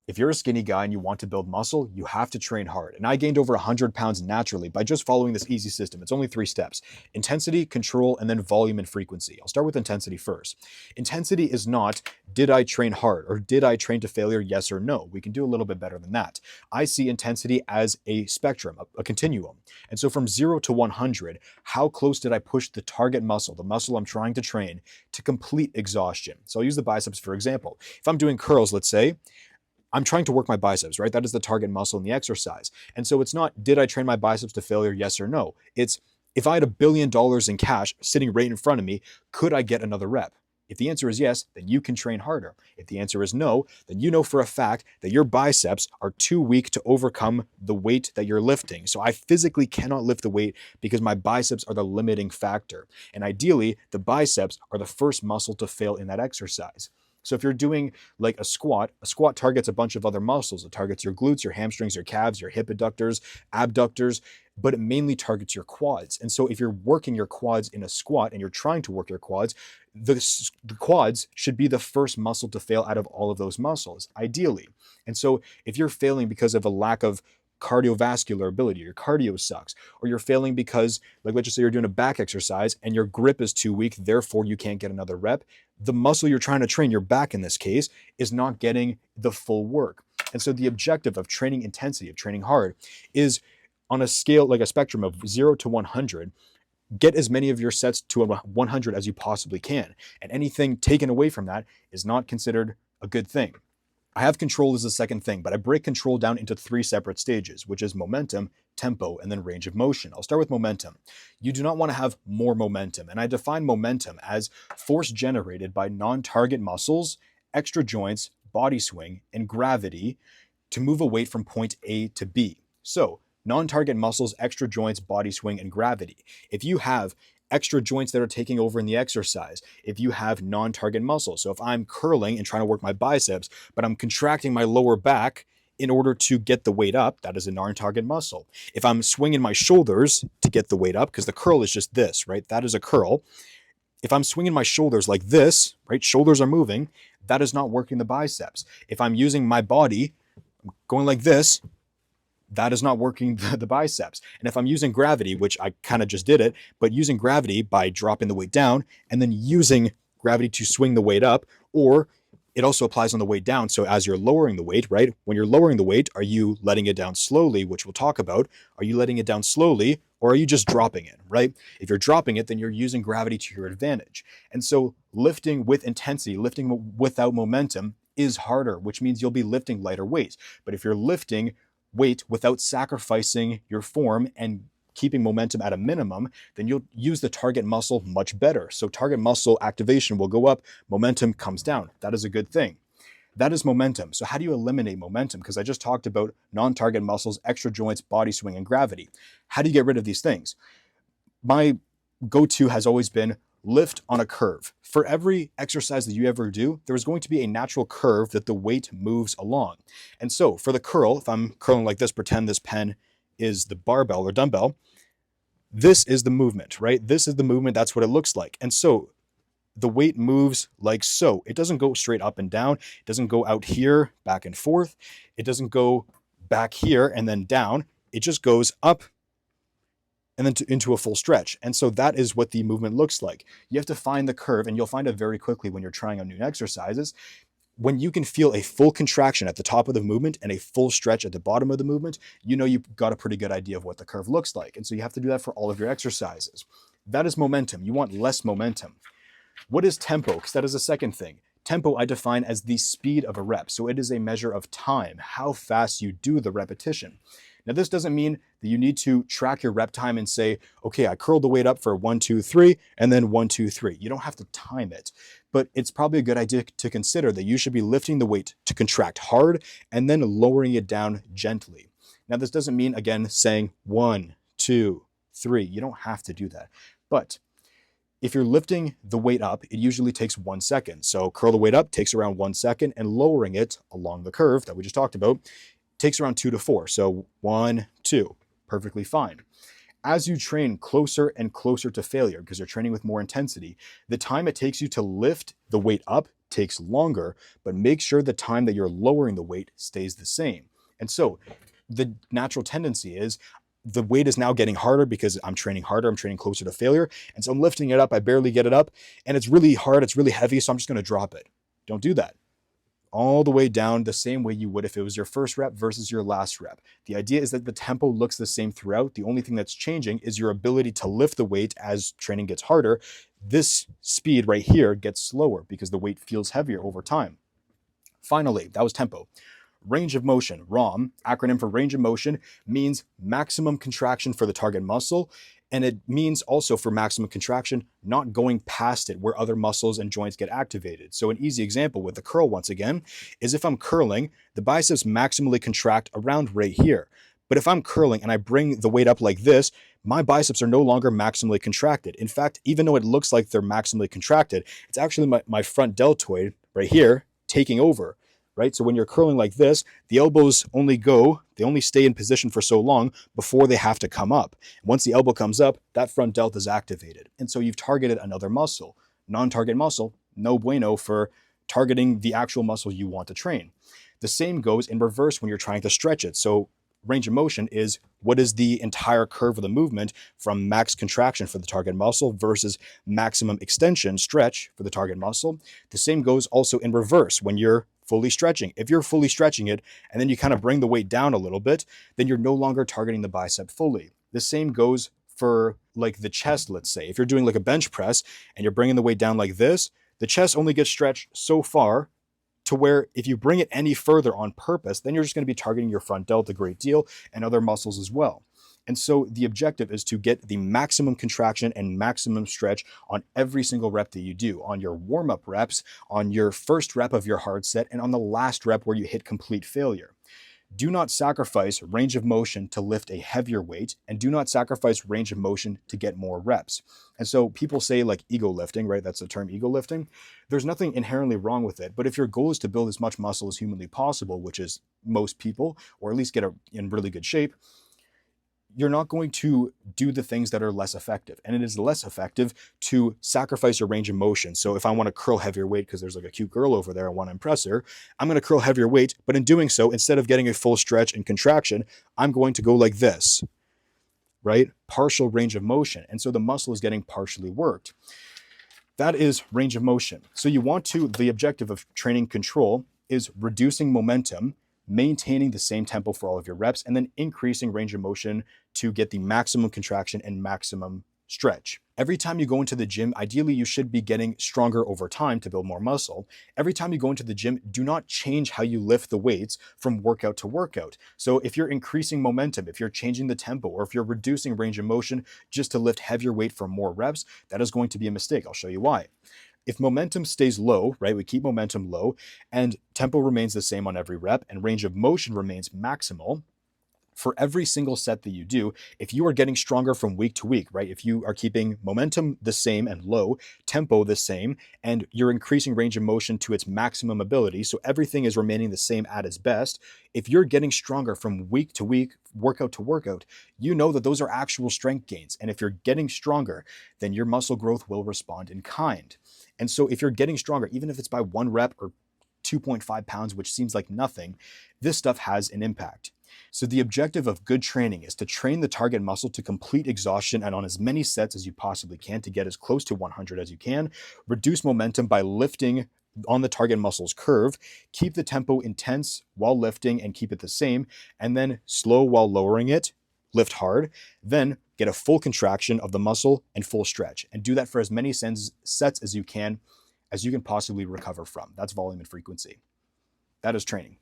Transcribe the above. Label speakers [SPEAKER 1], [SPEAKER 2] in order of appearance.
[SPEAKER 1] If you're a skinny guy and you want to build muscle, you have to train hard. And I gained over 100 pounds naturally by just following this easy system. It's only 3 steps: intensity, control, and then volume and frequency. I'll start with intensity first. Intensity is not, did I train hard or did I train to failure? Yes or no. We can do a little bit better than that. I see intensity as a spectrum, a continuum. And so from 0 to 100, how close did I push the target muscle, the muscle I'm trying to train, to complete exhaustion? So I'll use the biceps for example. If I'm doing curls, let's say, I'm trying to work my biceps, right? That is the target muscle in the exercise. And so it's not, did I train my biceps to failure? Yes or no. It's, if I had $1 billion in cash sitting right in front of me, could I get another rep? If the answer is yes, then you can train harder. If the answer is no, then you know for a fact that your biceps are too weak to overcome the weight that you're lifting. So I physically cannot lift the weight because my biceps are the limiting factor. And ideally, the biceps are the first muscle to fail in that exercise. So if you're doing like a squat targets a bunch of other muscles. It targets your glutes, your hamstrings, your calves, your hip adductors, abductors, but it mainly targets your quads. And so if you're working your quads in a squat and you're trying to work your quads, the quads should be the first muscle to fail out of all of those muscles, ideally. And so if you're failing because of a lack of cardiovascular ability, your cardio sucks, or you're failing because, like, let's just say you're doing a back exercise and your grip is too weak, therefore you can't get another rep, the muscle you're trying to train, your back in this case, is not getting the full work. And so the objective of training intensity, of training hard, is on a scale, like a spectrum of 0 to 100, get as many of your sets to 100 as you possibly can. And anything taken away from that is not considered a good thing. I have control as the second thing, but I break control down into 3 separate stages, which is momentum, tempo, and then range of motion. I'll start with momentum. You do not want to have more momentum, and I define momentum as force generated by non-target muscles, extra joints, body swing, and gravity to move a weight from point A to B. So, non-target muscles, extra joints, body swing, and gravity. If you have extra joints that are taking over in the exercise, if you have non-target muscles. So if I'm curling and trying to work my biceps, but I'm contracting my lower back in order to get the weight up, that is a non-target muscle. If I'm swinging my shoulders to get the weight up, because the curl is just this, right? That is a curl. If I'm swinging my shoulders like this, right? Shoulders are moving. That is not working the biceps. If I'm using my body, going like this, that is not working the biceps. And if I'm using gravity, which I kind of just did it, but using gravity by dropping the weight down and then using gravity to swing the weight up, or it also applies on the weight down. So as you're lowering the weight, right? When you're lowering the weight, are you letting it down slowly, which we'll talk about? Are you letting it down slowly, or are you just dropping it, right? If you're dropping it, then you're using gravity to your advantage. And so lifting with intensity, lifting without momentum is harder, which means you'll be lifting lighter weights. But if you're lifting weight without sacrificing your form and keeping momentum at a minimum, then you'll use the target muscle much better. So target muscle activation will go up, momentum comes down. That is a good thing. That is momentum. So how do you eliminate momentum? Because I just talked about non-target muscles, extra joints, body swing, and gravity. How do you get rid of these things? My go-to has always been lift on a curve. For every exercise that you ever do, there is going to be a natural curve that the weight moves along. And so for the curl, if I'm curling like this, pretend this pen is the barbell or dumbbell, this is the movement, right? This is the movement. That's what it looks like. And so the weight moves like so. It doesn't go straight up and down. It doesn't go out here, back and forth. It doesn't go back here and then down. It just goes up and then into a full stretch. And so that is what the movement looks like. You have to find the curve, and you'll find it very quickly when you're trying out new exercises. When you can feel a full contraction at the top of the movement and a full stretch at the bottom of the movement, you know you've got a pretty good idea of what the curve looks like. And so you have to do that for all of your exercises. That is momentum. You want less momentum. What is tempo? Because that is the second thing. Tempo I define as the speed of a rep. So it is a measure of time, how fast you do the repetition. Now, this doesn't mean that you need to track your rep time and say, okay, I curled the weight up for 1, 2, 3, and then 1, 2, 3. You don't have to time it, but it's probably a good idea to consider that you should be lifting the weight to contract hard and then lowering it down gently. Now, this doesn't mean, again, saying 1, 2, 3. You don't have to do that. But if you're lifting the weight up, it usually takes 1 second. So curl the weight up takes around 1 second, and lowering it along the curve that we just talked about takes around 2 to 4. So 1, 2, perfectly fine. As you train closer and closer to failure, because you're training with more intensity, the time it takes you to lift the weight up takes longer, but make sure the time that you're lowering the weight stays the same. And so the natural tendency is the weight is now getting harder because I'm training harder, I'm training closer to failure. And so I'm lifting it up, I barely get it up, and it's really hard, it's really heavy, so I'm just going to drop it. Don't do that. All the way down the same way you would if it was your first rep versus your last rep. The idea is that the tempo looks the same throughout. The only thing that's changing is your ability to lift the weight as training gets harder. This speed right here gets slower because the weight feels heavier over time. Finally, that was tempo. Range of motion, ROM, acronym for range of motion, means maximum contraction for the target muscle. And it means also for maximum contraction, not going past it where other muscles and joints get activated. So an easy example with the curl, once again, is if I'm curling, the biceps maximally contract around right here. But if I'm curling and I bring the weight up like this, my biceps are no longer maximally contracted. In fact, even though it looks like they're maximally contracted, it's actually my front deltoid right here taking over. Right? So when you're curling like this, the elbows they only stay in position for so long before they have to come up. Once the elbow comes up, that front delt is activated. And so you've targeted another muscle. Non-target muscle, no bueno for targeting the actual muscle you want to train. The same goes in reverse when you're trying to stretch it. So range of motion is what is the entire curve of the movement from max contraction for the target muscle versus maximum extension, stretch for the target muscle. The same goes also in reverse when you're fully stretching. If you're fully stretching it and then you kind of bring the weight down a little bit, then you're no longer targeting the bicep fully. The same goes for like the chest, let's say. If you're doing like a bench press and you're bringing the weight down like this, the chest only gets stretched so far to where if you bring it any further on purpose, then you're just going to be targeting your front delt a great deal and other muscles as well. And so the objective is to get the maximum contraction and maximum stretch on every single rep that you do, on your warm-up reps, on your first rep of your hard set, and on the last rep where you hit complete failure. Do not sacrifice range of motion to lift a heavier weight, and do not sacrifice range of motion to get more reps. And so people say like ego lifting, right? That's the term, ego lifting. There's nothing inherently wrong with it, but if your goal is to build as much muscle as humanly possible, which is most people, or at least get in really good shape, you're not going to do the things that are less effective. And it is less effective to sacrifice your range of motion. So if I want to curl heavier weight because there's like a cute girl over there, I want to impress her, I'm going to curl heavier weight. But in doing so, instead of getting a full stretch and contraction, I'm going to go like this, right? Partial range of motion. And so the muscle is getting partially worked. That is range of motion. So the objective of training control is reducing momentum, maintaining the same tempo for all of your reps, and then increasing range of motion to get the maximum contraction and maximum stretch. Every time you go into the gym, ideally you should be getting stronger over time to build more muscle. Every time you go into the gym, do not change how you lift the weights from workout to workout. So if you're increasing momentum, if you're changing the tempo, or if you're reducing range of motion just to lift heavier weight for more reps, that is going to be a mistake. I'll show you why. If momentum stays low, right, we keep momentum low and tempo remains the same on every rep and range of motion remains maximal, for every single set that you do, if you are getting stronger from week to week, right, if you are keeping momentum the same and low, tempo the same, and you're increasing range of motion to its maximum ability, so everything is remaining the same at its best, if you're getting stronger from week to week, workout to workout, you know that those are actual strength gains. And if you're getting stronger, then your muscle growth will respond in kind. And so if you're getting stronger, even if it's by 1 rep or 2.5 pounds, which seems like nothing, this stuff has an impact. So the objective of good training is to train the target muscle to complete exhaustion and on as many sets as you possibly can to get as close to 100 as you can, reduce momentum by lifting on the target muscle's curve, keep the tempo intense while lifting and keep it the same, and then slow while lowering it, lift hard, then get a full contraction of the muscle and full stretch. And do that for as many sets as you can possibly recover from. That's volume and frequency. That is training.